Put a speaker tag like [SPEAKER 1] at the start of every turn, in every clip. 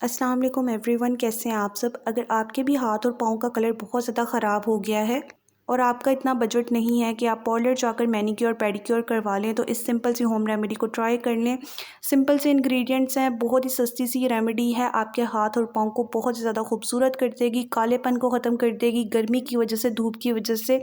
[SPEAKER 1] अस्सलाम वालेकुम एवरीवन, कैसे हैं आप सब। अगर आपके भी हाथ और पाँव का कलर बहुत ज़्यादा ख़राब हो गया है और आपका इतना बजट नहीं है कि आप पार्लर जाकर मैनीक्योर पेडिक्योर करवा लें, तो इस सिंपल सी होम रेमेडी को ट्राई कर लें। सिंपल से इंग्रेडिएंट्स हैं, बहुत ही सस्ती सी रेमेडी है, आपके हाथ और पाँव को बहुत ज़्यादा खूबसूरत कर देगी, कालेपन को ख़त्म कर देगी। गर्मी की वजह से, धूप की वजह से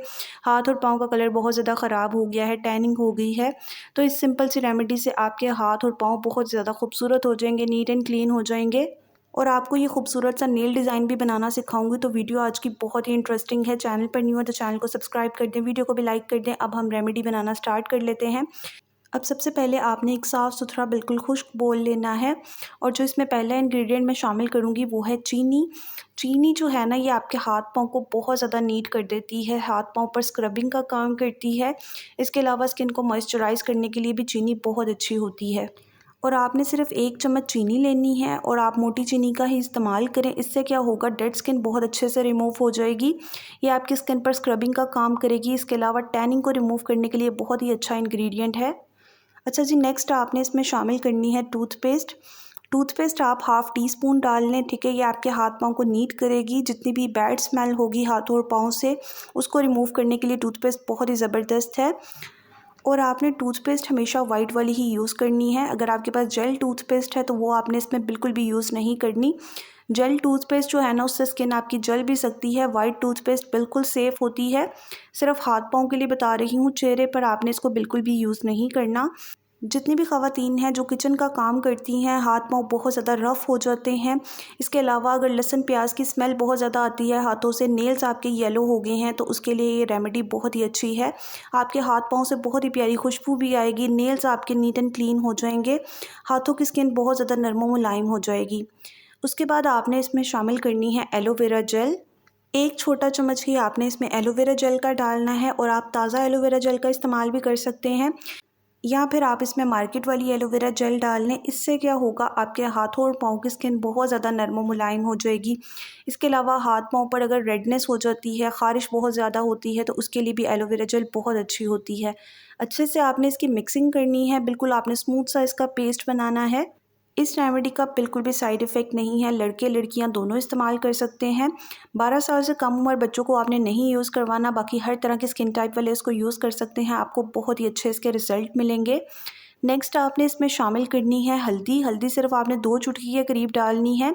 [SPEAKER 1] हाथ और पाँव का कलर बहुत ज़्यादा ख़राब हो गया है, टैनिंग हो गई है। तो इस सिंपल सी रेमेडी से आपके हाथ और पाँव बहुत ज़्यादा खूबसूरत हो जाएंगे, नीट एंड क्लीन हो जाएंगे। और आपको ये खूबसूरत सा नेल डिज़ाइन भी बनाना सिखाऊंगी। तो वीडियो आज की बहुत ही इंटरेस्टिंग है। चैनल पर न्यू है तो चैनल को सब्सक्राइब कर दें, वीडियो को भी लाइक कर दें। अब हम रेमेडी बनाना स्टार्ट कर लेते हैं। अब सबसे पहले आपने एक साफ़ सुथरा बिल्कुल खुश्क बोल लेना है और जो इसमें पहला इंग्रेडिएंट मैं शामिल करूँगी वो है चीनी। चीनी जो है ना, ये आपके हाथ पाँव को बहुत ज़्यादा नीट कर देती है, हाथ पाँव पर स्क्रबिंग का काम करती है। इसके अलावा स्किन को मॉइस्चराइज़ करने के लिए भी चीनी बहुत अच्छी होती है। और आपने सिर्फ 1 चम्मच चीनी लेनी है और आप मोटी चीनी का ही इस्तेमाल करें। इससे क्या होगा, डेड स्किन बहुत अच्छे से रिमूव हो जाएगी। ये आपकी स्किन पर स्क्रबिंग का काम करेगी। इसके अलावा टैनिंग को रिमूव करने के लिए बहुत ही अच्छा इंग्रेडिएंट है। अच्छा जी, नेक्स्ट आपने इसमें शामिल करनी है टूथपेस्ट। टूथपेस्ट आप हाफ़ टी स्पून डाल लें, ठीक है। ये आपके हाथ पाँव को नीट करेगी, जितनी भी बैड स्मेल होगी हाथों और पाँव से उसको रिमूव करने के लिए टूथपेस्ट बहुत ही ज़बरदस्त है। और आपने टूथपेस्ट हमेशा वाइट वाली ही यूज़ करनी है। अगर आपके पास जेल टूथपेस्ट है तो वो आपने इसमें बिल्कुल भी यूज़ नहीं करनी। जेल टूथपेस्ट जो है ना, उससे स्किन आपकी जल भी सकती है। वाइट टूथपेस्ट बिल्कुल सेफ़ होती है। सिर्फ हाथ पाँव के लिए बता रही हूँ, चेहरे पर आपने इसको बिल्कुल भी यूज़ नहीं करना। जितनी भी ख़वातीन हैं जो किचन का काम करती हैं, हाथ पाँव बहुत ज़्यादा रफ़ हो जाते हैं। इसके अलावा अगर लहसुन प्याज की स्मेल बहुत ज़्यादा आती है हाथों से, नेल्स आपके येलो हो गए हैं, तो उसके लिए ये रेमेडी बहुत ही अच्छी है। आपके हाथ पाँव से बहुत ही प्यारी खुशबू भी आएगी, नेल्स आपके नीट एंड क्लीन हो जाएंगे, हाथों की स्किन बहुत ज़्यादा नरम मुलायम हो जाएगी। उसके बाद आपने इसमें शामिल करनी है एलोवेरा जेल। 1 छोटा चम्मच ही आपने इसमें एलोवेरा जेल का डालना है और आप ताज़ा एलोवेरा जेल का इस्तेमाल भी कर सकते हैं या फिर आप इसमें मार्केट वाली एलोवेरा जेल डाल लें। इससे क्या होगा, आपके हाथों और पाँव की स्किन बहुत ज़्यादा नरम व मुलायम हो जाएगी। इसके अलावा हाथ पाँव पर अगर रेडनेस हो जाती है, ख़ारिश बहुत ज़्यादा होती है, तो उसके लिए भी एलोवेरा जेल बहुत अच्छी होती है। अच्छे से आपने इसकी मिक्सिंग करनी है, बिल्कुल आपने स्मूथ सा इसका पेस्ट बनाना है। इस रेमेडी का बिल्कुल भी साइड इफ़ेक्ट नहीं है, लड़के लड़कियां दोनों इस्तेमाल कर सकते हैं। 12 साल से कम उम्र बच्चों को आपने नहीं यूज़ करवाना, बाकी हर तरह के स्किन टाइप वाले इसको यूज़ कर सकते हैं, आपको बहुत ही अच्छे इसके रिज़ल्ट मिलेंगे। नेक्स्ट आपने इसमें शामिल करनी है हल्दी। हल्दी सिर्फ आपने 2 चुटकी के करीब डालनी है।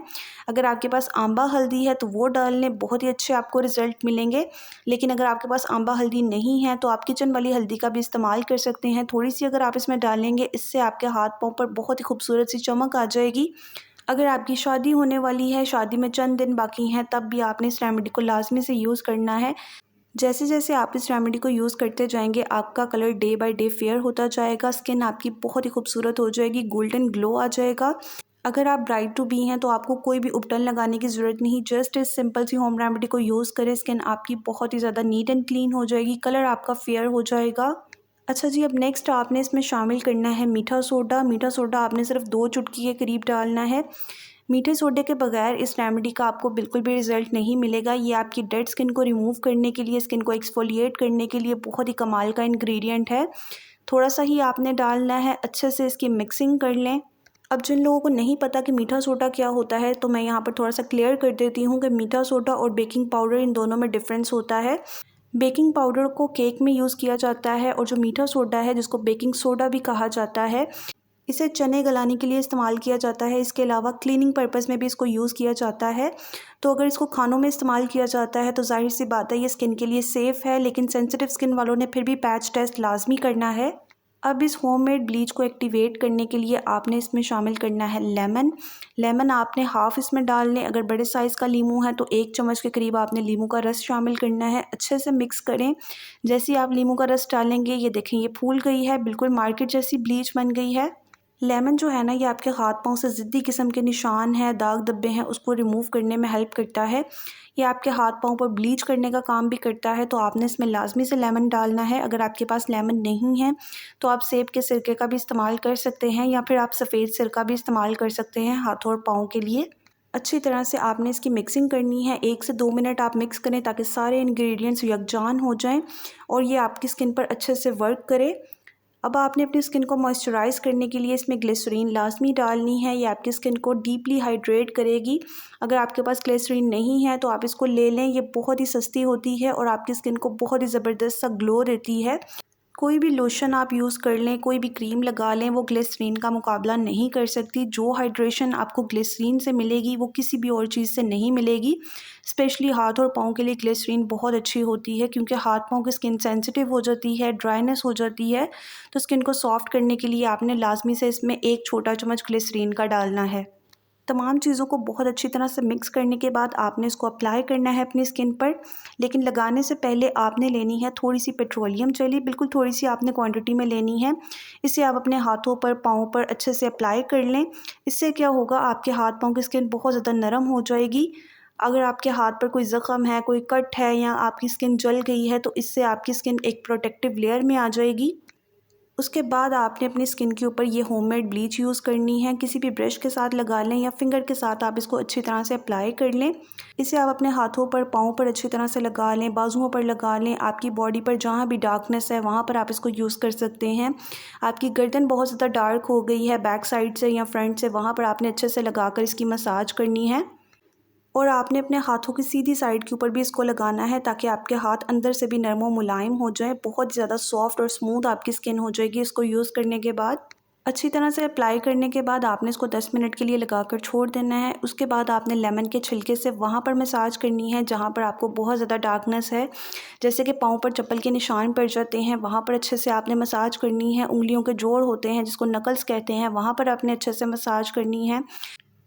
[SPEAKER 1] अगर आपके पास आंबा हल्दी है तो वो डाल लें, बहुत ही अच्छे आपको रिज़ल्ट मिलेंगे। लेकिन अगर आपके पास आंबा हल्दी नहीं है तो आप किचन वाली हल्दी का भी इस्तेमाल कर सकते हैं। थोड़ी सी अगर आप इसमें डालेंगे, इससे आपके हाथ पाँव पर बहुत ही खूबसूरत सी चमक आ जाएगी। अगर आपकी शादी होने वाली है, शादी में चंद दिन बाकी हैं, तब भी आपने इस रेमेडी को लाज़मी से यूज़ करना है। जैसे जैसे आप इस रेमेडी को यूज़ करते जाएंगे, आपका colour day by day fair होता जाएगा, स्किन आपकी बहुत ही खूबसूरत हो जाएगी, गोल्डन ग्लो आ जाएगा। अगर आप ब्राइड टू बी हैं तो आपको कोई भी उपटन लगाने की ज़रूरत नहीं, जस्ट इस सिंपल सी होम रेमेडी को यूज़ करें, स्किन आपकी बहुत ही ज़्यादा नीट एंड क्लीन हो जाएगी, कलर आपका फेयर हो जाएगा। अच्छा जी, अब नेक्स्ट आपने इसमें शामिल करना है मीठा सोडा। मीठा सोडा आपने सिर्फ 2 चुटकी के करीब डालना है। मीठे सोडे के बगैर इस रेमेडी का आपको बिल्कुल भी रिज़ल्ट नहीं मिलेगा। ये आपकी डेड स्किन को रिमूव करने के लिए, स्किन को एक्सफोलिएट करने के लिए बहुत ही कमाल का इंग्रेडिएंट है। थोड़ा सा ही आपने डालना है, अच्छे से इसकी मिक्सिंग कर लें। अब जिन लोगों को नहीं पता कि मीठा सोडा क्या होता है, तो मैं यहाँ पर थोड़ा सा क्लियर कर देती हूँ कि मीठा सोडा और बेकिंग पाउडर, इन दोनों में डिफरेंस होता है। बेकिंग पाउडर को केक में यूज़ किया जाता है और जो मीठा सोडा है, जिसको बेकिंग सोडा भी कहा जाता है, इसे चने गलाने के लिए इस्तेमाल किया जाता है। इसके अलावा क्लीनिंग पर्पस में भी इसको यूज़ किया जाता है। तो अगर इसको खानों में इस्तेमाल किया जाता है तो ज़ाहिर सी बात है ये स्किन के लिए सेफ़ है, लेकिन सेंसिटिव स्किन वालों ने फिर भी पैच टेस्ट लाजमी करना है। अब इस होममेड ब्लीच को एक्टिवेट करने के लिए आपने इसमें शामिल करना है लेमन। लेमन आपने हाफ़ इसमें डाल लें। अगर बड़े साइज़ का लीमू है तो 1 चम्मच के करीब आपने लीमू का रस शामिल करना है। अच्छे से मिक्स करें। जैसे ही आप लीमू का रस डालेंगे, ये देखें ये फूल गई है, बिल्कुल मार्केट जैसी ब्लीच बन गई है। लेमन जो है ना, ये आपके हाथ पाँव से ज़िद्दी किस्म के निशान हैं, दाग धब्बे हैं, उसको रिमूव करने में हेल्प करता है। ये आपके हाथ पाँव पर ब्लीच करने का काम भी करता है। तो आपने इसमें लाजमी से लेमन डालना है। अगर आपके पास लेमन नहीं है तो आप सेब के सिरके का भी इस्तेमाल कर सकते हैं या फिर आप सफ़ेद सिरका भी इस्तेमाल कर सकते हैं हाथों और पाँव के लिए। अच्छी तरह से आपने इसकी मिक्सिंग करनी है। 1 से 2 मिनट आप मिक्स करें ताकि सारे इंग्रेडिएंट्स यकजान हो जाएं और ये आपकी स्किन पर अच्छे से वर्क करे। अब आपने अपनी स्किन को मॉइस्चराइज़ करने के लिए इसमें ग्लिसरीन लाजमी डालनी है। ये आपकी स्किन को डीपली हाइड्रेट करेगी। अगर आपके पास ग्लिसरीन नहीं है तो आप इसको ले लें। ये बहुत ही सस्ती होती है और आपकी स्किन को बहुत ही ज़बरदस्त सा ग्लो देती है। कोई भी लोशन आप यूज़ कर लें, कोई भी क्रीम लगा लें, वो ग्लिसरीन का मुकाबला नहीं कर सकती। जो हाइड्रेशन आपको ग्लिसरीन से मिलेगी वो किसी भी और चीज़ से नहीं मिलेगी। स्पेशली हाथ और पाँव के लिए ग्लिसरीन बहुत अच्छी होती है, क्योंकि हाथ पाँव की स्किन सेंसिटिव हो जाती है, ड्राइनेस हो जाती है। तो स्किन को सॉफ्ट करने के लिए आपने लाजमी से इसमें 1 छोटा चम्मच ग्लिसरीन का डालना है। तमाम चीज़ों को बहुत अच्छी तरह से मिक्स करने के बाद आपने इसको अप्लाई करना है अपनी स्किन पर। लेकिन लगाने से पहले आपने लेनी है थोड़ी सी पेट्रोलियम जेली, बिल्कुल थोड़ी सी आपने क्वांटिटी में लेनी है। इसे आप अपने हाथों पर, पाँव पर अच्छे से अप्लाई कर लें। इससे क्या होगा, आपके हाथ पाँव की स्किन बहुत ज़्यादा नरम हो जाएगी। अगर आपके हाथ पर कोई ज़ख़म है, कोई कट है या आपकी स्किन जल गई है तो इससे आपकी स्किन एक प्रोटेक्टिव लेयर में आ जाएगी। उसके बाद आपने अपनी स्किन के ऊपर ये होममेड ब्लीच यूज़ करनी है। किसी भी ब्रश के साथ लगा लें या फिंगर के साथ आप इसको अच्छी तरह से अप्लाई कर लें। इसे आप अपने हाथों पर, पाँव पर अच्छी तरह से लगा लें, बाजुओं पर लगा लें। आपकी बॉडी पर जहाँ भी डार्कनेस है वहाँ पर आप इसको यूज़ कर सकते हैं। आपकी गर्दन बहुत ज़्यादा डार्क हो गई है बैक साइड से या फ्रंट से, वहाँ पर आपने अच्छे से लगा कर इसकी मसाज करनी है। और आपने अपने हाथों की सीधी साइड के ऊपर भी इसको लगाना है, ताकि आपके हाथ अंदर से भी नरम व मुलायम हो जाए। बहुत ज़्यादा सॉफ्ट और स्मूथ आपकी स्किन हो जाएगी इसको यूज़ करने के बाद। अच्छी तरह से अप्लाई करने के बाद आपने इसको 10 मिनट के लिए लगाकर छोड़ देना है। उसके बाद आपने लेमन के छिलके से वहाँ पर मसाज करनी है जहाँ पर आपको बहुत ज़्यादा डार्कनेस है। जैसे कि पाँव पर चप्पल के निशान पड़ जाते हैं, वहाँ पर अच्छे से आपने मसाज करनी है। उंगलियों के जोड़ होते हैं जिसको नकल्स कहते हैं, वहाँ पर आपने अच्छे से मसाज करनी है।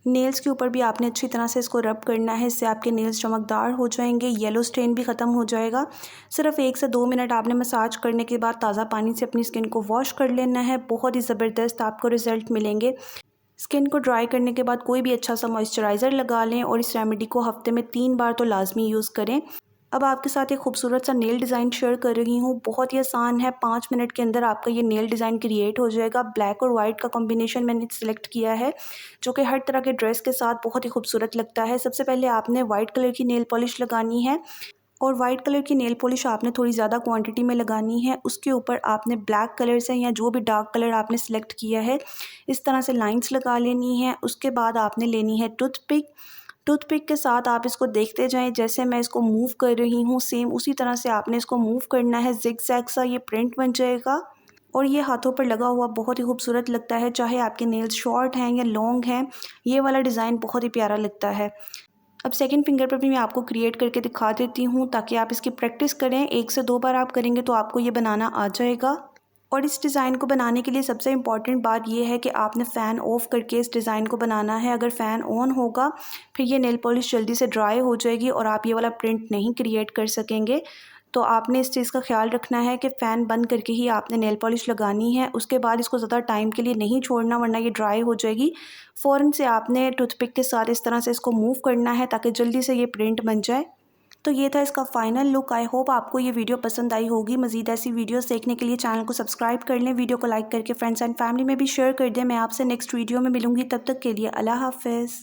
[SPEAKER 1] नेल्स के ऊपर भी आपने अच्छी तरह से इसको रब करना है। इससे आपके नेल्स चमकदार हो जाएंगे, येलो स्टेन भी ख़त्म हो जाएगा। सिर्फ 1 से 2 मिनट आपने मसाज करने के बाद ताज़ा पानी से अपनी स्किन को वॉश कर लेना है। बहुत ही ज़बरदस्त आपको रिज़ल्ट मिलेंगे। स्किन को ड्राई करने के बाद कोई भी अच्छा सा मॉइस्चराइज़र लगा लें और इस रेमेडी को हफ्ते में 3 बार तो लाजमी यूज़ करें। अब आपके साथ एक खूबसूरत सा नेल डिज़ाइन शेयर कर रही हूँ। बहुत ही आसान है, 5 मिनट के अंदर आपका ये नेल डिज़ाइन क्रिएट हो जाएगा। ब्लैक और वाइट का कॉम्बिनेशन मैंने सिलेक्ट किया है, जो कि हर तरह के ड्रेस के साथ बहुत ही खूबसूरत लगता है। सबसे पहले आपने वाइट कलर की नेल पॉलिश लगानी है और वाइट कलर की नेल पॉलिश आपने थोड़ी ज़्यादा क्वांटिटी में लगानी है। उसके ऊपर आपने ब्लैक कलर से या जो भी डार्क कलर आपने सेलेक्ट किया है, इस तरह से लाइंस लगा लेनी है। उसके बाद आपने लेनी है टूथपिक। टूथपिक के साथ आप इसको देखते जाएं, जैसे मैं इसको मूव कर रही हूँ सेम उसी तरह से आपने इसको मूव करना है। ज़िगज़ैग सा ये प्रिंट बन जाएगा और ये हाथों पर लगा हुआ बहुत ही खूबसूरत लगता है। चाहे आपके नेल्स शॉर्ट हैं या लॉन्ग हैं, ये वाला डिज़ाइन बहुत ही प्यारा लगता है। अब सेकंड फिंगर पर भी मैं आपको क्रिएट करके दिखा देती हूँ, ताकि आप इसकी प्रैक्टिस करें। 1 से 2 बार आप करेंगे तो आपको ये बनाना आ जाएगा। और इस डिज़ाइन को बनाने के लिए सबसे इम्पॉर्टेंट बात यह है कि आपने फ़ैन ऑफ़ करके इस डिज़ाइन को बनाना है। अगर फ़ैन ऑन होगा फिर ये नेल पॉलिश जल्दी से ड्राई हो जाएगी और आप ये वाला प्रिंट नहीं क्रिएट कर सकेंगे। तो आपने इस चीज़ का ख्याल रखना है कि फ़ैन बंद करके ही आपने नेल पॉलिश लगानी है। उसके बाद इसको ज़्यादा टाइम के लिए नहीं छोड़ना, वरना ये ड्राई हो जाएगी। फ़ौरन से आपने टूथपिक के साथ इस तरह से इसको मूव करना है ताकि जल्दी से ये प्रिंट बन जाए। तो ये था इसका फाइनल लुक। आई होप आपको ये वीडियो पसंद आई होगी। मज़ीद ऐसी वीडियोस देखने के लिए चैनल को सब्सक्राइब कर लें, वीडियो को लाइक करके फ्रेंड्स एंड फैमिली में भी शेयर कर दें। मैं आपसे नेक्स्ट वीडियो में मिलूंगी, तब तक के लिए अल्लाह हाफ़िज़।